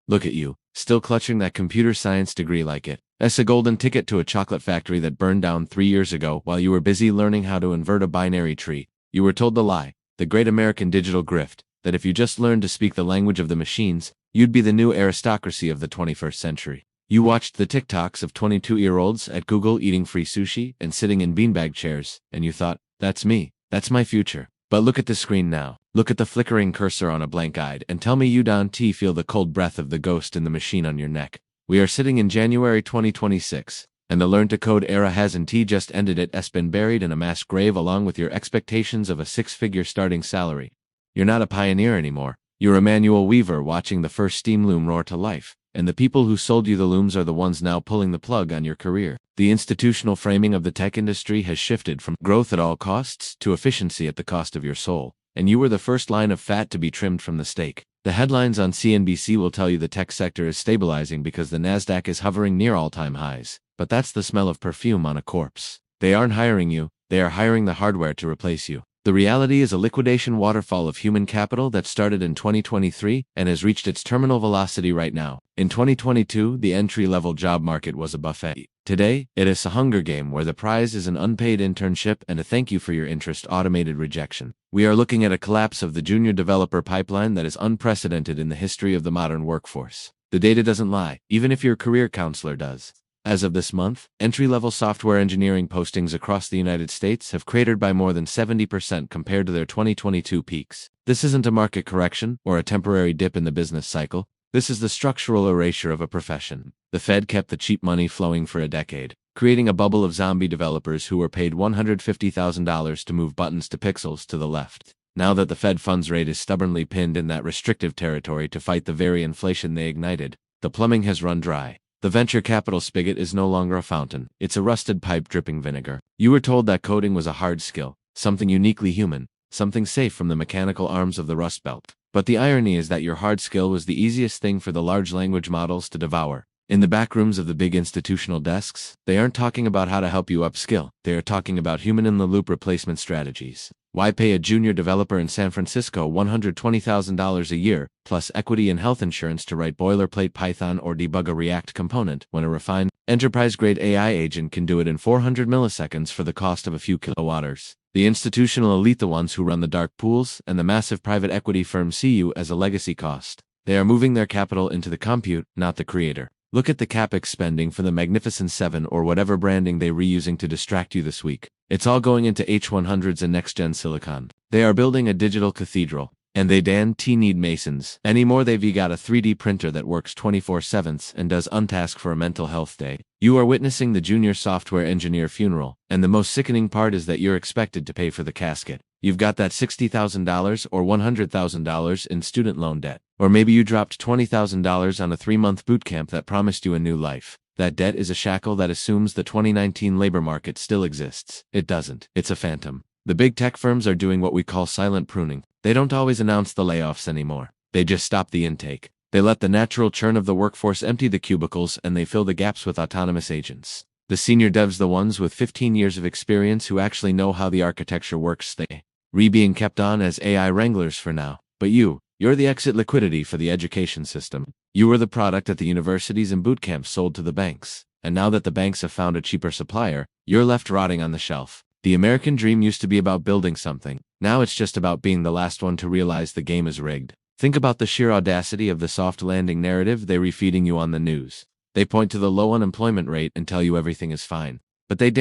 Look at you, still clutching that computer science degree like it's a golden ticket to a chocolate factory that burned down 3 years ago while you were busy learning how to invert a binary tree. You were told the lie, the great American digital grift, that if you just learned to speak the language of the machines, you'd be the new aristocracy of the 21st century. You watched the TikToks of 22-year-olds at Google eating free sushi and sitting in beanbag chairs, and you thought, that's me, that's my future. But look at the screen now. Look at the flickering cursor on a blank guide and tell me you don't feel the cold breath of the ghost in the machine on your neck. We are sitting in January 2026, and the learn-to-code era hasn't just ended. It's been buried in a mass grave along with your expectations of a six-figure starting salary. You're not a pioneer anymore. You're a manual weaver watching the first steam loom roar to life, and the people who sold you the looms are the ones now pulling the plug on your career. The institutional framing of the tech industry has shifted from growth at all costs to efficiency at the cost of your soul, and you were the first line of fat to be trimmed from the steak. The headlines on CNBC will tell you the tech sector is stabilizing because the Nasdaq is hovering near all-time highs, but that's the smell of perfume on a corpse. They aren't hiring you, they are hiring the hardware to replace you. The reality is a liquidation waterfall of human capital that started in 2023 and has reached its terminal velocity right now. In 2022, the entry-level job market was a buffet. Today, it is a Hunger Game where the prize is an unpaid internship and a thank you for your interest automated rejection. We are looking at a collapse of the junior developer pipeline that is unprecedented in the history of the modern workforce. The data doesn't lie, even if your career counselor does. As of this month, entry-level software engineering postings across the United States have cratered by more than 70% compared to their 2022 peaks. This isn't a market correction or a temporary dip in the business cycle. This is the structural erasure of a profession. The Fed kept the cheap money flowing for a decade, creating a bubble of zombie developers who were paid $150,000 to move buttons to pixels to the left. Now that the Fed funds rate is stubbornly pinned in that restrictive territory to fight the very inflation they ignited, the plumbing has run dry. The venture capital spigot is no longer a fountain, it's a rusted pipe dripping vinegar. You were told that coding was a hard skill, something uniquely human, something safe from the mechanical arms of the Rust Belt. But the irony is that your hard skill was the easiest thing for the large language models to devour. In the back rooms of the big institutional desks, they aren't talking about how to help you upskill, they are talking about human-in-the-loop replacement strategies. Why pay a junior developer in San Francisco $120,000 a year, plus equity and health insurance to write boilerplate Python or debug a React component when a refined, enterprise-grade AI agent can do it in 400 milliseconds for the cost of a few kilowatts? The institutional elite, the ones who run the dark pools, and the massive private equity firms see you as a legacy cost. They are moving their capital into the compute, not the creator. Look at the CapEx spending for the Magnificent Seven or whatever branding they're reusing to distract you this week. It's all going into H100s and next-gen silicon. They are building a digital cathedral, and they don't need masons anymore. They've got a 3D printer that works 24/7 and does untask for a mental health day. You are witnessing the junior software engineer funeral, and the most sickening part is that you're expected to pay for the casket. You've got that $60,000 or $100,000 in student loan debt. Or maybe you dropped $20,000 on a 3-month bootcamp that promised you a new life. That debt is a shackle that assumes the 2019 labor market still exists. It doesn't. It's a phantom. The big tech firms are doing what we call silent pruning. They don't always announce the layoffs anymore. They just stop the intake. They let the natural churn of the workforce empty the cubicles and they fill the gaps with autonomous agents. The senior devs, the ones with 15 years of experience who actually know how the architecture works, they being kept on as AI wranglers for now. But you're the exit liquidity for the education system. You were the product that the universities and bootcamps sold to the banks. And now that the banks have found a cheaper supplier, you're left rotting on the shelf. The American dream used to be about building something. Now it's just about being the last one to realize the game is rigged. Think about the sheer audacity of the soft landing narrative they're refeeding you on the news. They point to the low unemployment rate and tell you everything is fine. But they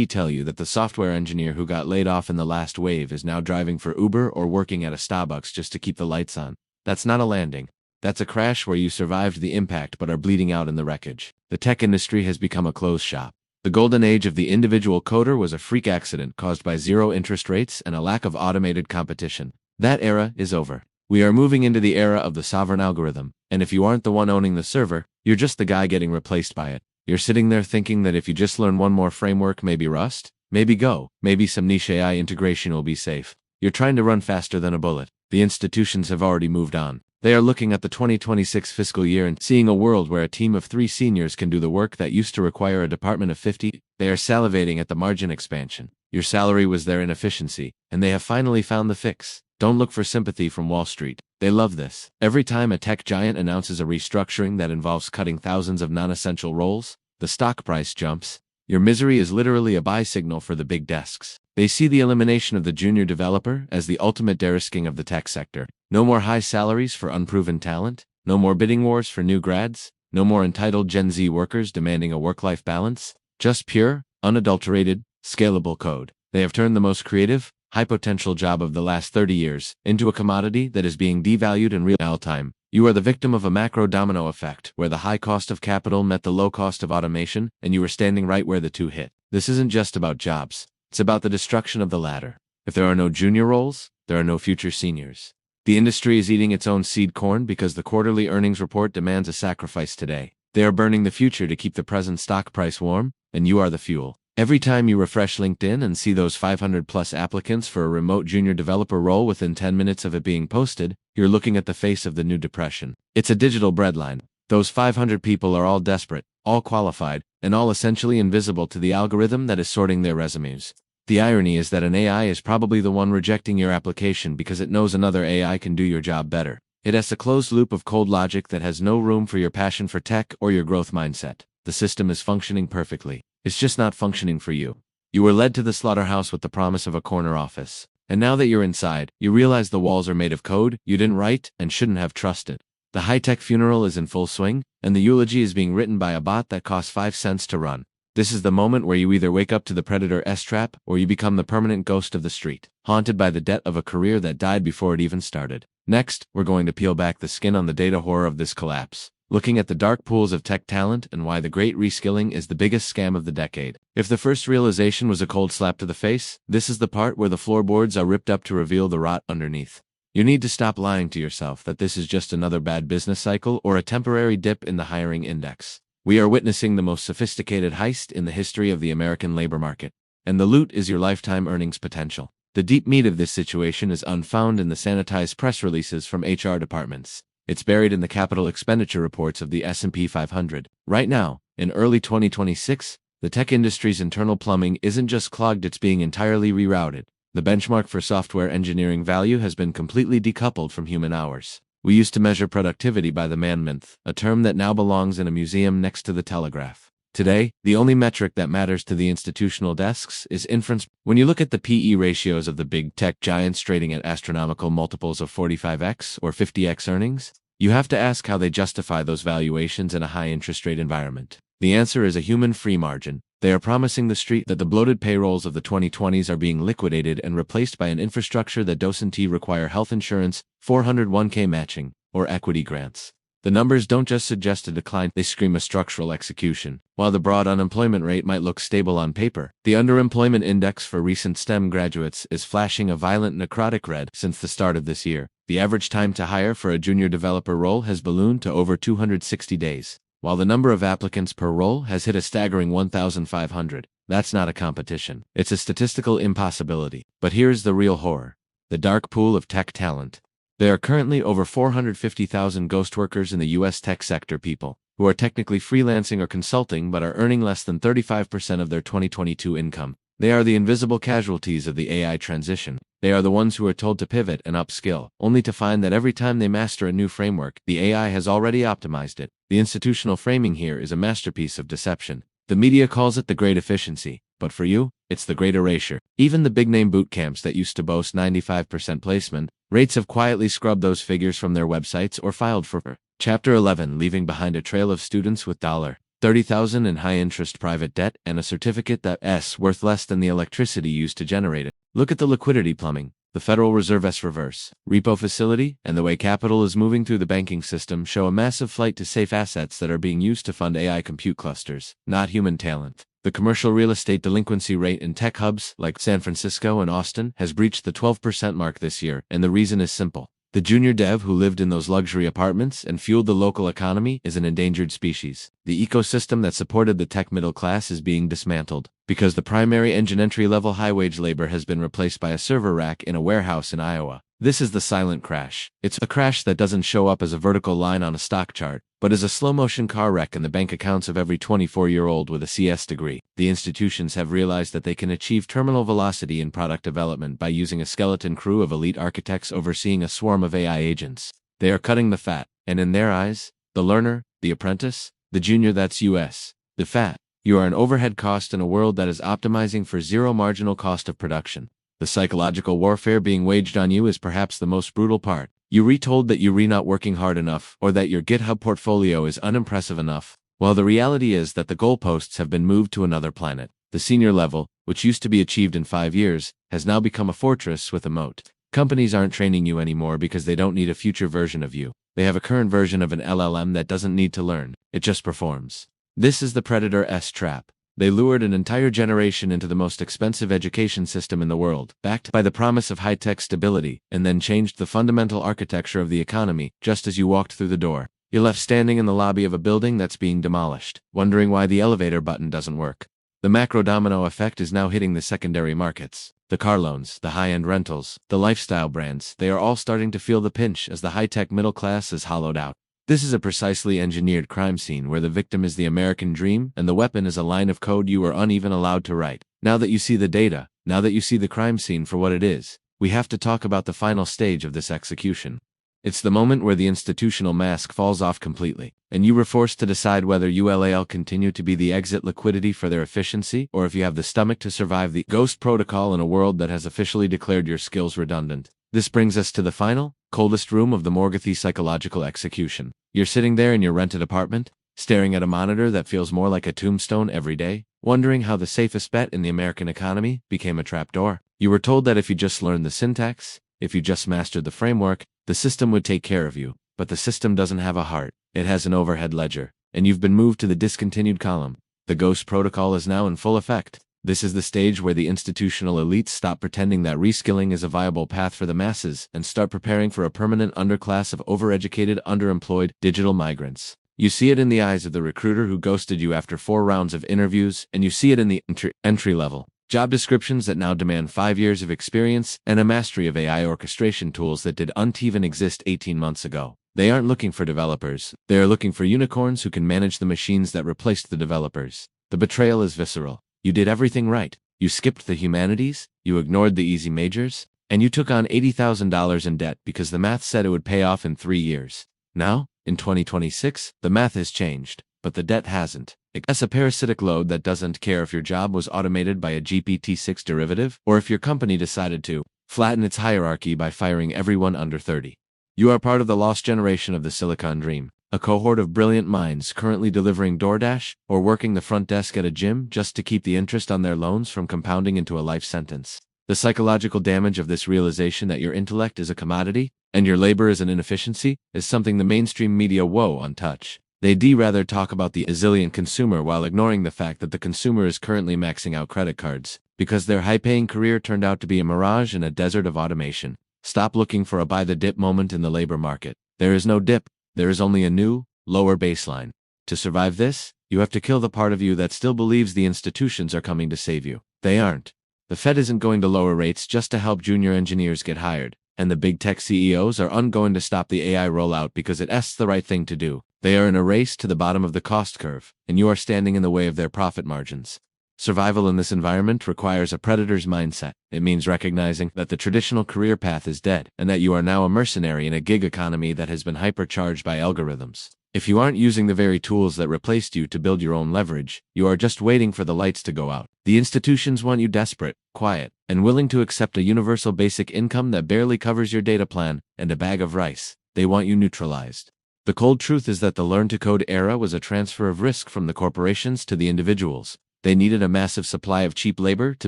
tell you that the software engineer who got laid off in the last wave is now driving for Uber or working at a Starbucks just to keep the lights on. That's not a landing. That's a crash where you survived the impact but are bleeding out in the wreckage. The tech industry has become a closed shop. The golden age of the individual coder was a freak accident caused by zero interest rates and a lack of automated competition. That era is over. We are moving into the era of the sovereign algorithm, and if you aren't the one owning the server, you're just the guy getting replaced by it. You're sitting there thinking that if you just learn one more framework, maybe Rust, maybe Go, maybe some niche AI integration will be safe. You're trying to run faster than a bullet. The institutions have already moved on. They are looking at the 2026 fiscal year and seeing a world where a team of 3 seniors can do the work that used to require a department of 50. They are salivating at the margin expansion. Your salary was their inefficiency, and they have finally found the fix. Don't look for sympathy from Wall Street. They love this. Every time a tech giant announces a restructuring that involves cutting thousands of non-essential roles, the stock price jumps. Your misery is literally a buy signal for the big desks. They see the elimination of the junior developer as the ultimate de-risking of the tech sector. No more high salaries for unproven talent, no more bidding wars for new grads, no more entitled Gen Z workers demanding a work-life balance, just pure, unadulterated, scalable code. They have turned the most creative, high-potential job of the last 30 years into a commodity that is being devalued in real time. You are the victim of a macro domino effect, where the high cost of capital met the low cost of automation, and you were standing right where the two hit. This isn't just about jobs. It's about the destruction of the latter. If there are no junior roles, there are no future seniors. The industry is eating its own seed corn because the quarterly earnings report demands a sacrifice today. They are burning the future to keep the present stock price warm, and you are the fuel. Every time you refresh LinkedIn and see those 500+ applicants for a remote junior developer role within 10 minutes of it being posted, you're looking at the face of the new depression. It's a digital breadline. Those 500 people are all desperate, all qualified, and all essentially invisible to the algorithm that is sorting their resumes. The irony is that an AI is probably the one rejecting your application because it knows another AI can do your job better. It has a closed loop of cold logic that has no room for your passion for tech or your growth mindset. The system is functioning perfectly. It's just not functioning for you. You were led to the slaughterhouse with the promise of a corner office. And now that you're inside, you realize the walls are made of code you didn't write and shouldn't have trusted. The high-tech funeral is in full swing, and the eulogy is being written by a bot that costs 5 cents to run. This is the moment where you either wake up to the predator's trap or you become the permanent ghost of the street, haunted by the debt of a career that died before it even started. Next, we're going to peel back the skin on the data horror of this collapse, looking at the dark pools of tech talent and why the great reskilling is the biggest scam of the decade. If the first realization was a cold slap to the face, this is the part where the floorboards are ripped up to reveal the rot underneath. You need to stop lying to yourself that this is just another bad business cycle or a temporary dip in the hiring index. We are witnessing the most sophisticated heist in the history of the American labor market, and the loot is your lifetime earnings potential. The deep meat of this situation is unfound in the sanitized press releases from HR departments. It's buried in the capital expenditure reports of the S&P 500. Right now, in early 2026, the tech industry's internal plumbing isn't just clogged, it's being entirely rerouted. The benchmark for software engineering value has been completely decoupled from human hours. We used to measure productivity by the man-month, a term that now belongs in a museum next to the telegraph. Today, the only metric that matters to the institutional desks is inference. When you look at the PE ratios of the big tech giants trading at astronomical multiples of 45x or 50x earnings, you have to ask how they justify those valuations in a high-interest rate environment. The answer is a human free margin. They are promising the street that the bloated payrolls of the 2020s are being liquidated and replaced by an infrastructure that doesn't require health insurance, 401k matching, or equity grants. The numbers don't just suggest a decline, they scream a structural execution. While the broad unemployment rate might look stable on paper, the underemployment index for recent STEM graduates is flashing a violent necrotic red since the start of this year. The average time to hire for a junior developer role has ballooned to over 260 days, while the number of applicants per role has hit a staggering 1,500. That's not a competition. It's a statistical impossibility. But here's the real horror. The dark pool of tech talent. There are currently over 450,000 ghost workers in the U.S. tech sector, people who are technically freelancing or consulting but are earning less than 35% of their 2022 income. They are the invisible casualties of the AI transition. They are the ones who are told to pivot and upskill, only to find that every time they master a new framework, the AI has already optimized it. The institutional framing here is a masterpiece of deception. The media calls it the great efficiency, but for you, it's the great erasure. Even the big-name bootcamps that used to boast 95% placement rates have quietly scrubbed those figures from their websites or filed for Chapter 11, leaving behind a trail of students with $30,000 in high-interest private debt and a certificate that's worth less than the electricity used to generate it. Look at the liquidity plumbing. The Federal Reserve's reverse repo facility and the way capital is moving through the banking system show a massive flight to safe assets that are being used to fund AI compute clusters, not human talent. The commercial real estate delinquency rate in tech hubs like San Francisco and Austin has breached the 12% mark this year, and the reason is simple. The junior dev who lived in those luxury apartments and fueled the local economy is an endangered species. The ecosystem that supported the tech middle class is being dismantled because the primary engine entry-level high-wage labor has been replaced by a server rack in a warehouse in Iowa. This is the silent crash. It's a crash that doesn't show up as a vertical line on a stock chart, but as a slow-motion car wreck in the bank accounts of every 24-year-old with a CS degree. The institutions have realized that they can achieve terminal velocity in product development by using a skeleton crew of elite architects overseeing a swarm of AI agents. They are cutting the fat, and in their eyes, the learner, the apprentice, the junior, that's US. The fat. You are an overhead cost in a world that is optimizing for zero marginal cost of production. The psychological warfare being waged on you is perhaps the most brutal part. You retold that you're not working hard enough or that your GitHub portfolio is unimpressive enough, while the reality is that the goalposts have been moved to another planet. The senior level, which used to be achieved in 5 years, has now become a fortress with a moat. Companies aren't training you anymore because they don't need a future version of you. They have a current version of an LLM that doesn't need to learn, it just performs. This is the predator's trap. They lured an entire generation into the most expensive education system in the world, backed by the promise of high-tech stability, and then changed the fundamental architecture of the economy just as you walked through the door. You're left standing in the lobby of a building that's being demolished, wondering why the elevator button doesn't work. The macro domino effect is now hitting the secondary markets. The car loans, the high-end rentals, the lifestyle brands, they are all starting to feel the pinch as the high-tech middle class is hollowed out. This is a precisely engineered crime scene where the victim is the American dream and the weapon is a line of code you are uneven allowed to write. Now that you see the data, now that you see the crime scene for what it is, we have to talk about the final stage of this execution. It's the moment where the institutional mask falls off completely, and you were forced to decide whether you'll continue to be the exit liquidity for their efficiency or if you have the stomach to survive the ghost protocol in a world that has officially declared your skills redundant. This brings us to the final, coldest room of the Morgathy psychological execution. You're sitting there in your rented apartment, staring at a monitor that feels more like a tombstone every day, wondering how the safest bet in the American economy became a trapdoor. You were told that if you just learned the syntax, if you just mastered the framework, the system would take care of you. But the system doesn't have a heart. It has an overhead ledger, and you've been moved to the discontinued column. The ghost protocol is now in full effect. This is the stage where the institutional elites stop pretending that reskilling is a viable path for the masses and start preparing for a permanent underclass of overeducated, underemployed, digital migrants. You see it in the eyes of the recruiter who ghosted you after 4 rounds of interviews, and you see it in the entry-level job descriptions that now demand 5 years of experience and a mastery of AI orchestration tools that didn't even exist 18 months ago. They aren't looking for developers. They are looking for unicorns who can manage the machines that replaced the developers. The betrayal is visceral. You did everything right. You skipped the humanities, you ignored the easy majors, and you took on $80,000 in debt because the math said it would pay off in 3 years. Now, in 2026, the math has changed, but the debt hasn't. It's a parasitic load that doesn't care if your job was automated by a GPT-6 derivative or if your company decided to flatten its hierarchy by firing everyone under 30. You are part of the lost generation of the Silicon Dream. A cohort of brilliant minds currently delivering DoorDash or working the front desk at a gym just to keep the interest on their loans from compounding into a life sentence. The psychological damage of this realization that your intellect is a commodity and your labor is an inefficiency is something the mainstream media untouch. They'd rather talk about the resilient consumer while ignoring the fact that the consumer is currently maxing out credit cards because their high-paying career turned out to be a mirage in a desert of automation. Stop looking for a buy-the-dip moment in the labor market. There is no dip. There is only a new, lower baseline. To survive this, you have to kill the part of you that still believes the institutions are coming to save you. They aren't. The Fed isn't going to lower rates just to help junior engineers get hired, and the big tech CEOs aren't going to stop the AI rollout because it's the right thing to do. They are in a race to the bottom of the cost curve, and you are standing in the way of their profit margins. Survival in this environment requires a predator's mindset. It means recognizing that the traditional career path is dead and that you are now a mercenary in a gig economy that has been hypercharged by algorithms. If you aren't using the very tools that replaced you to build your own leverage, you are just waiting for the lights to go out. The institutions want you desperate, quiet, and willing to accept a universal basic income that barely covers your data plan and a bag of rice. They want you neutralized. The cold truth is that the learn-to-code era was a transfer of risk from the corporations to the individuals. They needed a massive supply of cheap labor to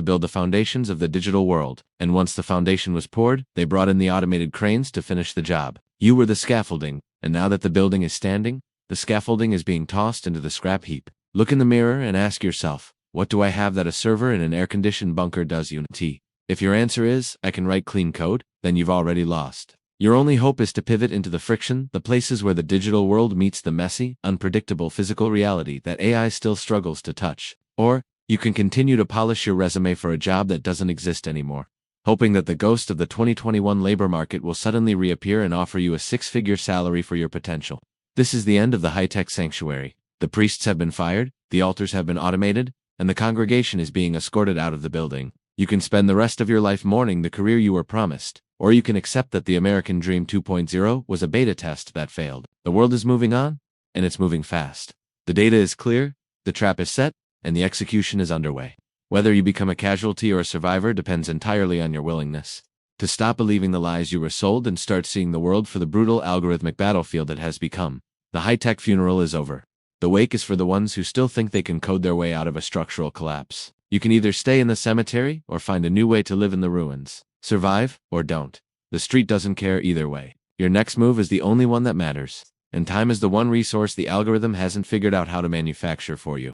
build the foundations of the digital world, and once the foundation was poured, they brought in the automated cranes to finish the job. You were the scaffolding, and now that the building is standing, the scaffolding is being tossed into the scrap heap. Look in the mirror and ask yourself, what do I have that a server in an air-conditioned bunker does? If your answer is, I can write clean code, then you've already lost. Your only hope is to pivot into the friction, the places where the digital world meets the messy, unpredictable physical reality that AI still struggles to touch. Or, you can continue to polish your resume for a job that doesn't exist anymore. hoping that the ghost of the 2021 labor market will suddenly reappear and offer you a six-figure salary for your potential. This is the end of the high-tech sanctuary. The priests have been fired, the altars have been automated, and the congregation is being escorted out of the building. You can spend the rest of your life mourning the career you were promised, or you can accept that the American Dream 2.0 was a beta test that failed. The world is moving on, and it's moving fast. The data is clear, the trap is set, and the execution is underway. Whether you become a casualty or a survivor depends entirely on your willingness to stop believing the lies you were sold and start seeing the world for the brutal algorithmic battlefield it has become. The high-tech funeral is over. The wake is for the ones who still think they can code their way out of a structural collapse. You can either stay in the cemetery or find a new way to live in the ruins. Survive or don't. The street doesn't care either way. Your next move is the only one that matters. And time is the one resource the algorithm hasn't figured out how to manufacture for you.